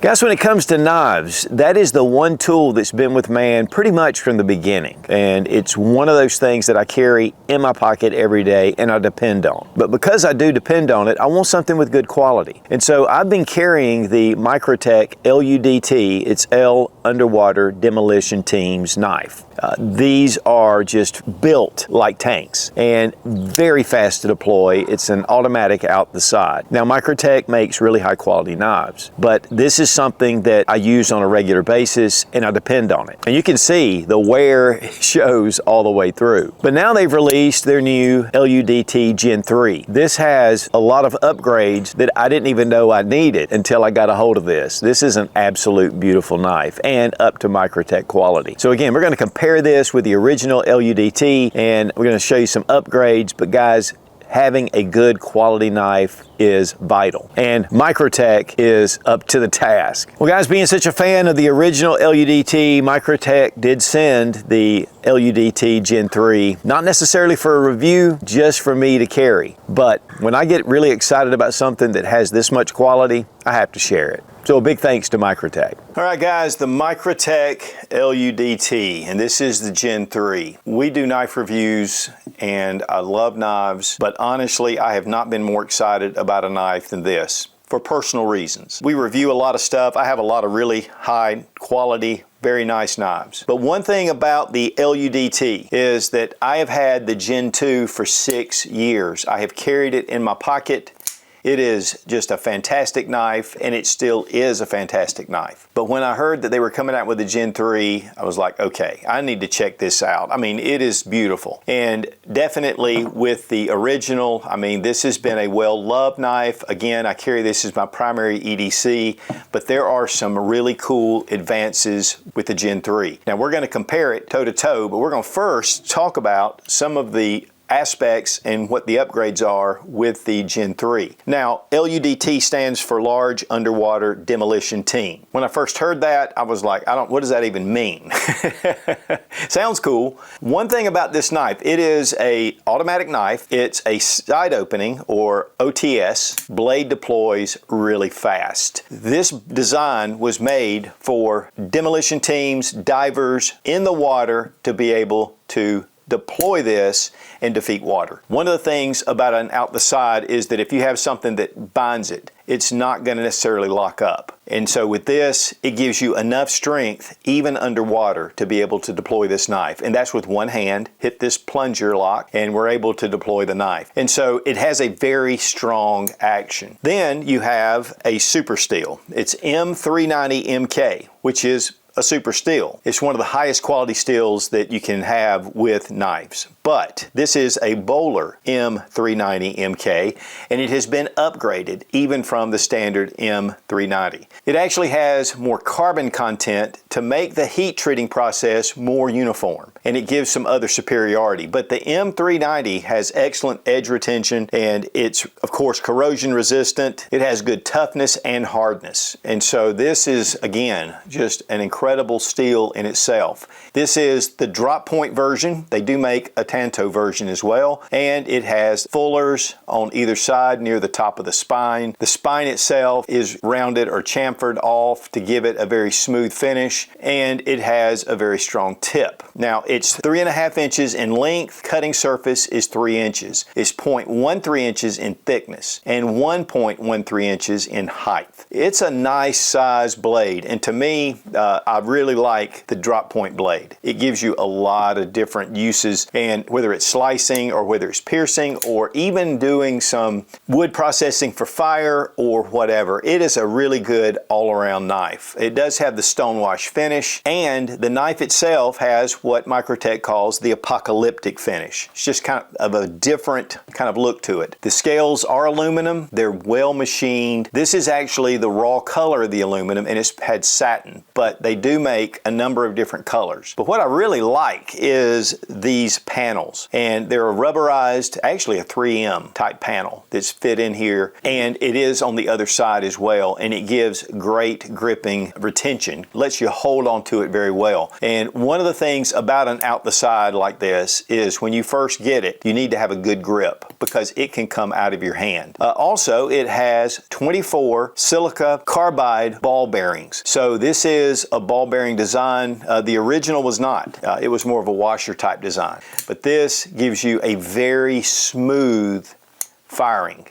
Guys, when it comes to knives, that is the one tool that's been with man pretty much from the beginning. And it's one of those things that I carry in my pocket every day and I depend on. But because I do depend on it, I want something with good quality. And so I've been carrying the Microtech L.U.D.T, it's L Underwater Demolition Team's knife. These are just built like tanks and very fast to deploy. It's an automatic out the side. Now, Microtech makes really high quality knives, but this is something that I use on a regular basis and I depend on it. And you can see the wear shows all the way through. But now they've released their new LUDT Gen III. This has a lot of upgrades that I didn't even know I needed until I got a hold of this. This is an absolute beautiful knife and up to Microtech quality. So again, we're going to compare this with the original LUDT and we're going to show you some upgrades. But guys, having a good quality knife is vital, and Microtech is up to the task. Well guys, being such a fan of the original LUDT, Microtech did send the LUDT Gen III, not necessarily for a review, just for me to carry. But when I get really excited about something that has this much quality, I have to share it. So a big thanks to Microtech. All right guys, the Microtech L.U.D.T, and this is the Gen III. We do knife reviews and I love knives, but honestly, I have not been more excited about a knife than this for personal reasons. We review a lot of stuff. I have a lot of really high quality, very nice knives. But one thing about the L.U.D.T is that I have had the Gen II for 6 years. I have carried it in my pocket. It is just a fantastic knife, and it still is a fantastic knife. But when I heard that they were coming out with the Gen III, I was like, okay, I need to check this out. I mean, it is beautiful. And definitely with the original, I mean, this has been a well-loved knife. Again, I carry this as my primary EDC, but there are some really cool advances with the Gen III. Now, we're going to compare it toe-to-toe, but we're going to first talk about some of the aspects and what the upgrades are with the Gen III. Now, LUDT stands for Large Underwater Demolition Team. When I first heard that, I was like, what does that even mean? Sounds cool. One thing about this knife, it is an automatic knife. It's a side opening, or OTS. Blade deploys really fast. This design was made for demolition teams, divers in the water to be able to deploy this and defeat water. One of the things about an out the side is that if you have something that binds it, it's not going to necessarily lock up. And so with this, it gives you enough strength, even underwater, to be able to deploy this knife. And that's with one hand, hit this plunger lock, and we're able to deploy the knife. And so it has a very strong action. Then you have a super steel. It's M390 MK, which is a super steel. It's one of the highest quality steels that you can have with knives. But this is a Bowler M390 MK, and it has been upgraded even from the standard M390. It actually has more carbon content to make the heat treating process more uniform, and it gives some other superiority. But the M390 has excellent edge retention, and it's of course corrosion resistant. It has good toughness and hardness. And so this is, again, just an incredible steel in itself. This is the drop point version. They do make a Tanto version as well, and it has fullers on either side near the top of the spine. The spine itself is rounded or chamfered off to give it a very smooth finish, and it has a very strong tip. Now, it's 3.5 inches in length. Cutting surface is 3 inches. It's 0.13 inches in thickness and 1.13 inches in height. It's a nice size blade, and to me, I really like the drop point blade. It gives you a lot of different uses, and whether it's slicing or whether it's piercing or even doing some wood processing for fire or whatever, it is a really good all-around knife. It does have the stonewash finish, and the knife itself has what Microtech calls the apocalyptic finish. It's just kind of a different kind of look to it. The scales are aluminum. They're well machined. This is actually the raw color of the aluminum, and it's had satin, but they do make a number of different colors. But what I really like is these panels, and they're a rubberized, actually a 3M type panel that's fit in here, and it is on the other side as well, and it gives great gripping retention, lets you hold on to it very well. And one of the things about an out the side like this is when you first get it, you need to have a good grip because it can come out of your hand. Also, it has 24 silica carbide ball bearings. So this is a ball bearing design. The original was not. It was more of a washer type design. But this gives you a very smooth firing.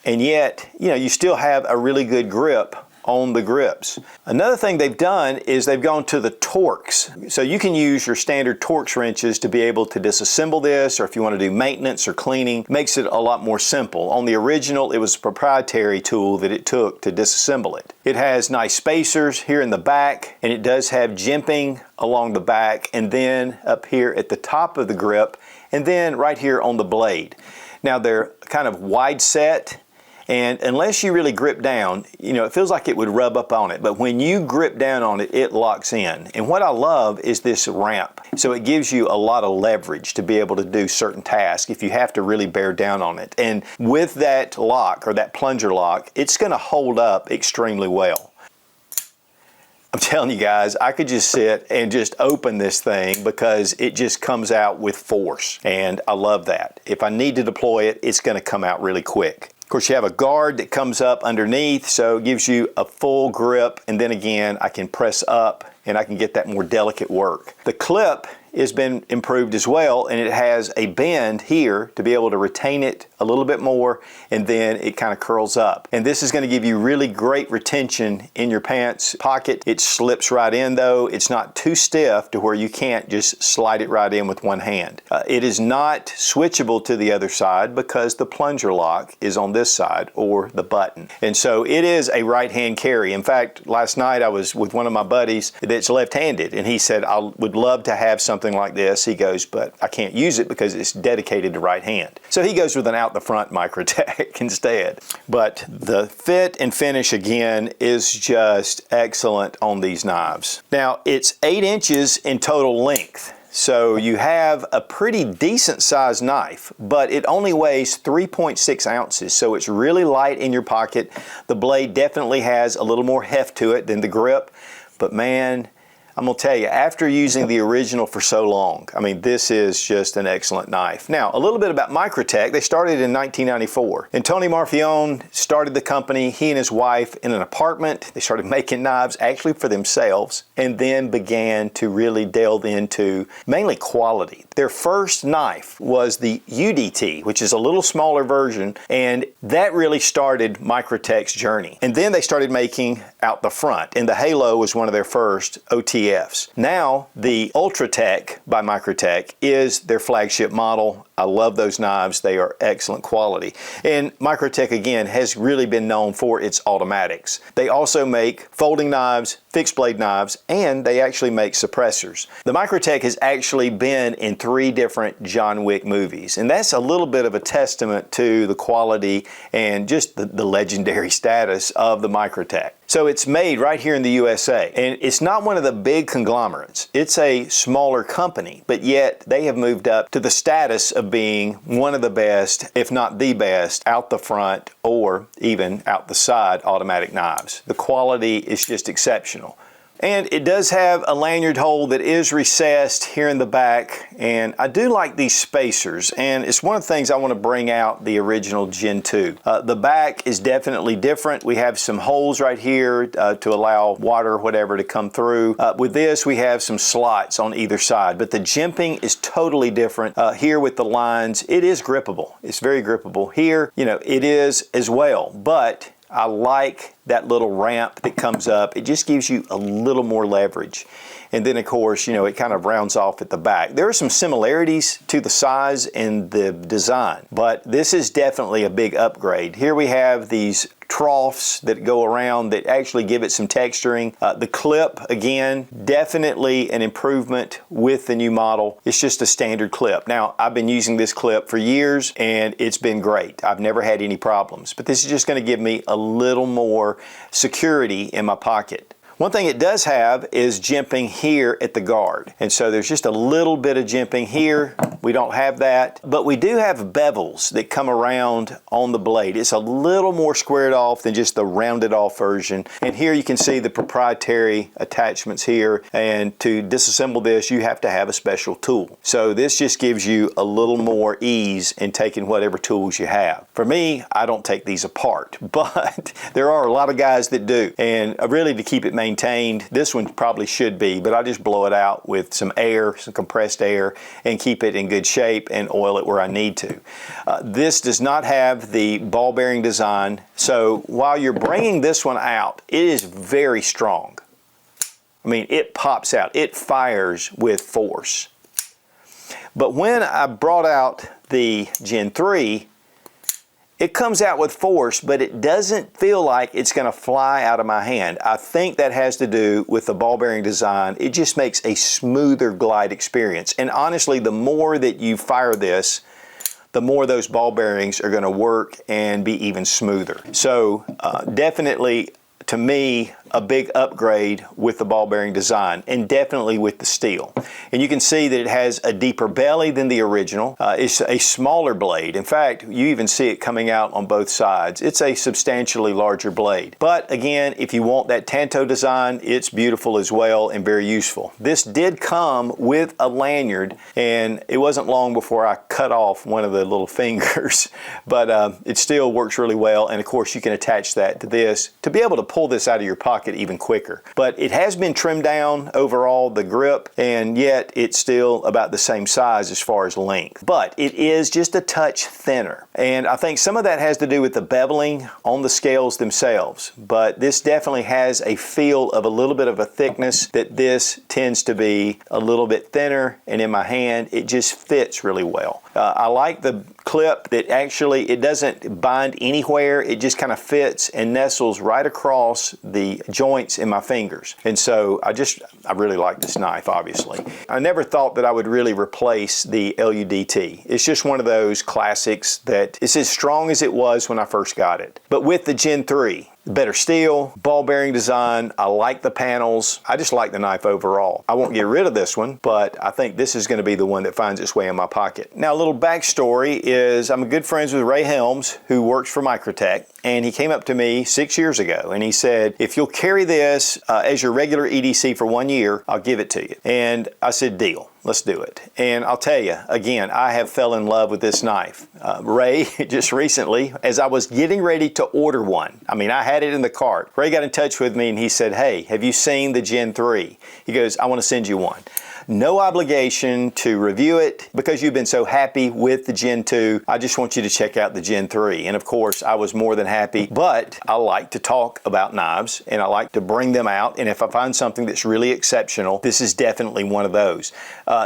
And yet, you still have a really good grip on the grips. Another thing they've done is they've gone to the Torx. So you can use your standard Torx wrenches to be able to disassemble this, or if you want to do maintenance or cleaning, makes it a lot more simple. On the original, it was a proprietary tool that it took to disassemble it. It has nice spacers here in the back, and it does have jimping along the back, and then up here at the top of the grip, and then right here on the blade. Now they're kind of wide set, and unless you really grip down, it feels like it would rub up on it. But when you grip down on it, it locks in. And what I love is this ramp. So it gives you a lot of leverage to be able to do certain tasks if you have to really bear down on it. And with that lock, or that plunger lock, it's going to hold up extremely well. I'm telling you guys, I could just sit and just open this thing because it just comes out with force. And I love that. If I need to deploy it, it's going to come out really quick. Of course, you have a guard that comes up underneath, so it gives you a full grip, and then again, I can press up and I can get that more delicate work. The clip has been improved as well, and it has a bend here to be able to retain it a little bit more, and then it kind of curls up. And this is going to give you really great retention in your pants pocket. It slips right in though. It's not too stiff to where you can't just slide it right in with one hand. It is not switchable to the other side because the plunger lock is on this side, or the button. And so it is a right-hand carry. In fact, last night I was with one of my buddies that's left-handed, and he said, I would love to have something like this. He goes, but I can't use it because it's dedicated to right hand. So he goes with an out the front Microtech instead. But the fit and finish again is just excellent on these knives. Now it's 8 inches in total length. So you have a pretty decent sized knife, but it only weighs 3.6 ounces. So it's really light in your pocket. The blade definitely has a little more heft to it than the grip, but man, I'm going to tell you, after using the original for so long, I mean, this is just an excellent knife. Now, a little bit about Microtech. They started in 1994, and Tony Marfione started the company, he and his wife, in an apartment. They started making knives actually for themselves, and then began to really delve into mainly quality. Their first knife was the UDT, which is a little smaller version, and that really started Microtech's journey. And then they started making out the front, and the Halo was one of their first OTS. Now, the Ultratech by Microtech is their flagship model. I love those knives. They are excellent quality. And Microtech, again, has really been known for its automatics. They also make folding knives, fixed blade knives, and they actually make suppressors. The Microtech has actually been in 3 different John Wick movies, and that's a little bit of a testament to the quality and just the legendary status of the Microtech. So it's made right here in the USA, and it's not one of the big conglomerates. It's a smaller company, but yet they have moved up to the status of being one of the best, if not the best, out the front or even out the side automatic knives. The quality is just exceptional. And it does have a lanyard hole that is recessed here in the back, and I do like these spacers, and it's one of the things I want to bring out the original Gen II. The back is definitely different. We have some holes right here to allow water or whatever to come through. With this, we have some slots on either side, but the jimping is totally different. Here with the lines, it is grippable. It's very grippable. Here, it is as well, but I like that little ramp that comes up. It just gives you a little more leverage. And then of course, it kind of rounds off at the back. There are some similarities to the size and the design, but this is definitely a big upgrade. Here we have these troughs that go around that actually give it some texturing. The clip, again, definitely an improvement with the new model. It's just a standard clip. Now, I've been using this clip for years and it's been great. I've never had any problems, but this is just going to give me a little more security in my pocket. One thing it does have is jimping here at the guard. And so there's just a little bit of jimping here. We don't have that, but we do have bevels that come around on the blade. It's a little more squared off than just the rounded off version. And here you can see the proprietary attachments here. And to disassemble this, you have to have a special tool. So this just gives you a little more ease in taking whatever tools you have. For me, I don't take these apart, but there are a lot of guys that do. And really, to keep it maintained, this one probably should be, but I just blow it out with some air, some compressed air, and keep it in good shape and oil it where I need to. This does not have the ball bearing design, so while you're bringing this one out, it is very strong. I mean, it pops out, it fires with force. But when I brought out the Gen 3, it comes out with force, but it doesn't feel like it's going to fly out of my hand. I think that has to do with the ball bearing design. It just makes a smoother glide experience. And honestly, the more that you fire this, the more those ball bearings are going to work and be even smoother. So definitely, to me, a big upgrade with the ball bearing design, and definitely with the steel. And you can see that it has a deeper belly than the original. It's a smaller blade. In fact, you even see it coming out on both sides. It's a substantially larger blade. But again, if you want that Tanto design, it's beautiful as well and very useful. This did come with a lanyard, and it wasn't long before I cut off one of the little fingers, but it still works really well. And of course, you can attach that to this to be able to pull this out of your pocket even quicker. But it has been trimmed down overall, the grip, and yet it's still about the same size as far as length. But it is just a touch thinner. And I think some of that has to do with the beveling on the scales themselves. But this definitely has a feel of a little bit of a thickness, that this tends to be a little bit thinner, and in my hand it just fits really well. I like the clip that actually it doesn't bind anywhere. It just kind of fits and nestles right across the joints in my fingers. And so I really like this knife, obviously. I never thought that I would really replace the LUDT. It's just one of those classics that it's as strong as it was when I first got it. But with the Gen 3, better steel, ball bearing design, I like the panels. I just like the knife overall. I won't get rid of this one, but I think this is going to be the one that finds its way in my pocket. Now, a little backstory is I'm good friends with Ray Helms, who works for Microtech, and he came up to me 6 years ago and he said, if you'll carry this as your regular EDC for 1 year, I'll give it to you. And I said, deal. Let's do it. And I'll tell you, again, I have fell in love with this knife. Ray, just recently, as I was getting ready to order one, I mean, I had it in the cart. Ray got in touch with me and he said, hey, have you seen the Gen 3? He goes, I want to send you one. No obligation to review it because you've been so happy with the Gen 2. I just want you to check out the Gen 3. And of course, I was more than happy, but I like to talk about knives and I like to bring them out. And if I find something that's really exceptional, this is definitely one of those.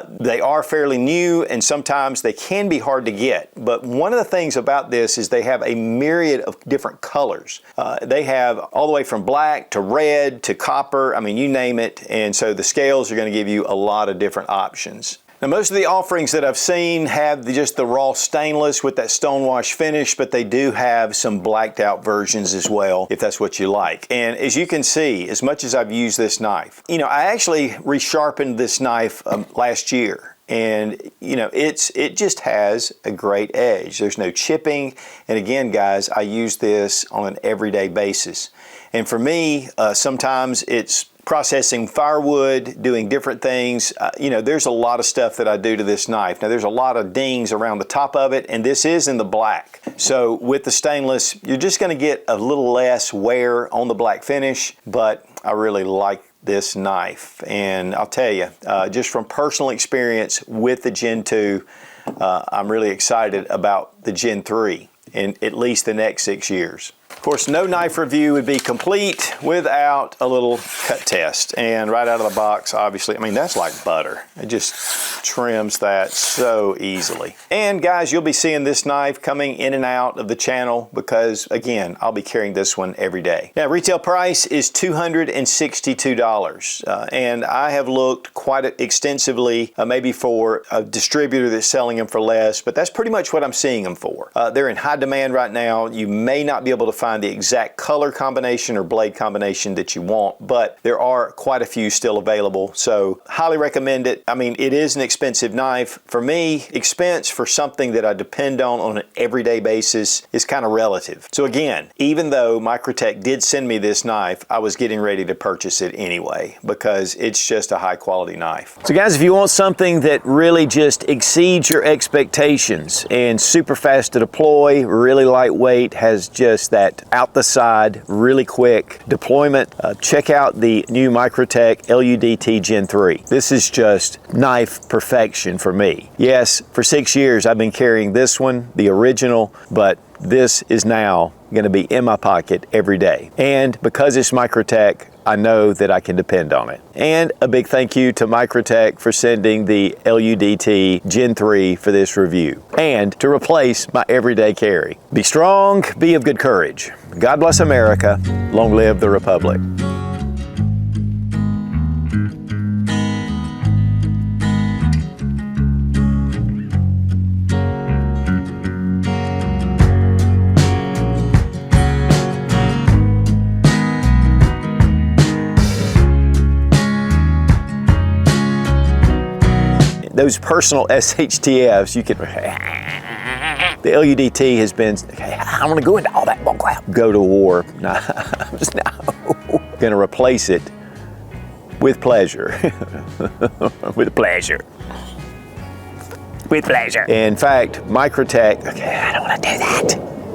They are fairly new and sometimes they can be hard to get. But one of the things about this is they have a myriad of different colors. They have all the way from black to red to copper. I mean, you name it. And so the scales are going to give you a lot of different options. Now, most of the offerings that I've seen have just the raw stainless with that stonewash finish, but they do have some blacked out versions as well, if that's what you like. And as you can see, as much as I've used this knife, you know, I actually resharpened this knife last year. And you know, it just has a great edge. There's no chipping. And again, guys, I use this on an everyday basis. And for me, sometimes it's processing firewood, doing different things. You know, there's a lot of stuff that I do to this knife. Now, there's a lot of dings around the top of it, and this is in the black. So with the stainless, you're just going to get a little less wear on the black finish, but I really like this knife. And I'll tell you, just from personal experience with the Gen 2, I'm really excited about the Gen 3 in at least the next 6 years. Of course, no knife review would be complete without a little cut test. And right out of the box, obviously, I mean, that's like butter. It just trims that so easily. And guys, you'll be seeing this knife coming in and out of the channel because, again, I'll be carrying this one every day. Now, retail price is $262. And I have looked quite extensively, maybe for a distributor that's selling them for less, but that's pretty much what I'm seeing them for. They're in high demand right now. You may not be able to find find the exact color combination or blade combination that you want, but there are quite a few still available, so highly recommend it. I mean, it is an expensive knife. For me, expense for something that I depend on an everyday basis is kind of relative. So again, even though Microtech did send me this knife, I was getting ready to purchase it anyway because it's just a high quality knife. So guys, if you want something that really just exceeds your expectations and super fast to deploy, really lightweight, has just that out the side, really quick deployment, check out the new Microtech L.U.D.T Gen III. This is just knife perfection for me. Yes, for 6 years I've been carrying this one, the original, but this is now going to be in my pocket every day. And because it's Microtech, I know that I can depend on it. And a big thank you to Microtech for sending the L.U.D.T Gen III for this review and to replace my everyday carry. Be strong, be of good courage. God bless America. Long live the Republic. Those personal SHTFs, you can, the L.U.D.T has been, I want to go into all that bullcrap. Go to war. No, gonna replace it with pleasure. With pleasure. With pleasure. In fact, Microtech, okay, I don't want to do that.